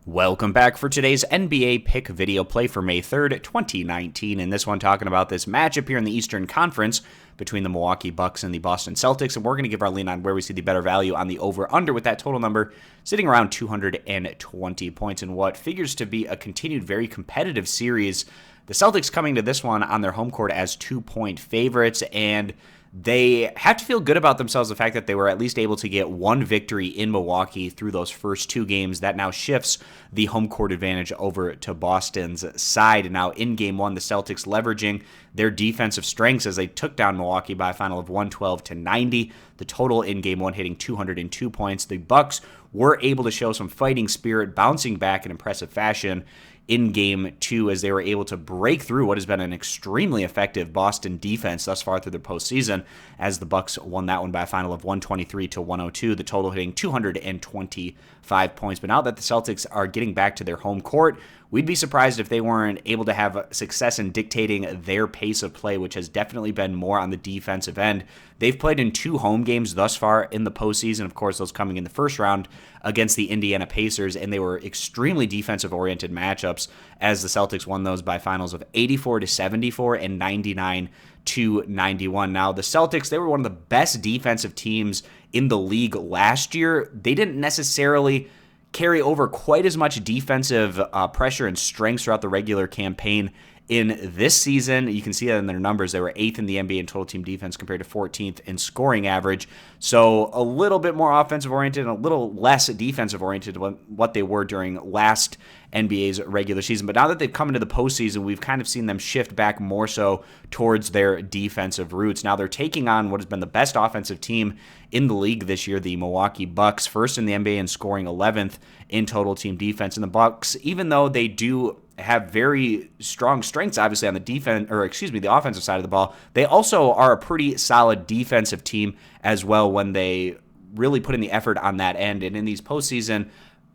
Welcome back for today's NBA pick video play for May 3rd, 2019. In this one, talking about this matchup here in the Eastern Conference between the Milwaukee Bucks and the Boston Celtics. And we're going to give our lean on where we see the better value on the over-under, with that total number sitting around 220 points in what figures to be a continued very competitive series. The Celtics coming to this one on their home court as 2-point favorites, and they have to feel good about themselves, the fact that they were at least able to get one victory in Milwaukee through those first two games. That now shifts the home court advantage over to Boston's side. Now in game one, the Celtics leveraging their defensive strengths as they took down Milwaukee by a final of 112-90. The total in game one hitting 202 points. The Bucks were able to show some fighting spirit, bouncing back in impressive fashion in game two as they were able to break through what has been an extremely effective Boston defense thus far through the postseason, as the Bucks won that one by a final of 123-102, the total hitting 225 points. But now that the Celtics are getting back to their home court, we'd be surprised if they weren't able to have success in dictating their pace of play, which has definitely been more on the defensive end. They've played in two home games thus far in the postseason, of course, those coming in the first round against the Indiana Pacers, and they were extremely defensive-oriented matchups as the Celtics won those by finals of 84-74 and 99-91. Now, the Celtics, they were one of the best defensive teams in the league last year. They didn't necessarily carry over quite as much defensive pressure and strength throughout the regular campaign in this season. You can see that in their numbers. They were 8th in the NBA in total team defense compared to 14th in scoring average. So a little bit more offensive oriented and a little less defensive oriented than what they were during last NBA's regular season. But now that they've come into the postseason, we've kind of seen them shift back more so towards their defensive roots. Now they're taking on what has been the best offensive team in the league this year, the Milwaukee Bucks, first in the NBA in scoring, 11th in total team defense. And the Bucks, even though they do have very strong strengths, obviously, on the the offensive side of the ball, they also are a pretty solid defensive team as well when they really put in the effort on that end. And in these postseason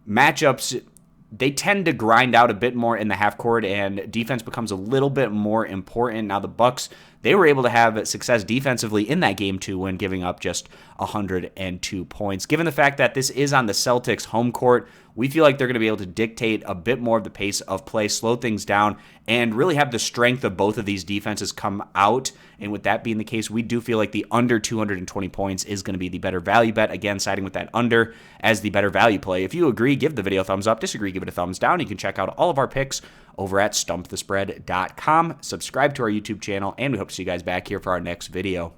matchups, they tend to grind out a bit more in the half court, and defense becomes a little bit more important. Now the Bucks, they were able to have success defensively in that game too, when giving up just 102 points. Given the fact that this is on the Celtics home court, we feel like they're going to be able to dictate a bit more of the pace of play, slow things down, and really have the strength of both of these defenses come out. And with that being the case, we do feel like the under 220 points is going to be the better value bet. Again, siding with that under as the better value play. If you agree, give the video a thumbs up. Disagree, give it a thumbs down. You can check out all of our picks over at stumpthespread.com. Subscribe to our YouTube channel, and we hope to see you guys back here for our next video.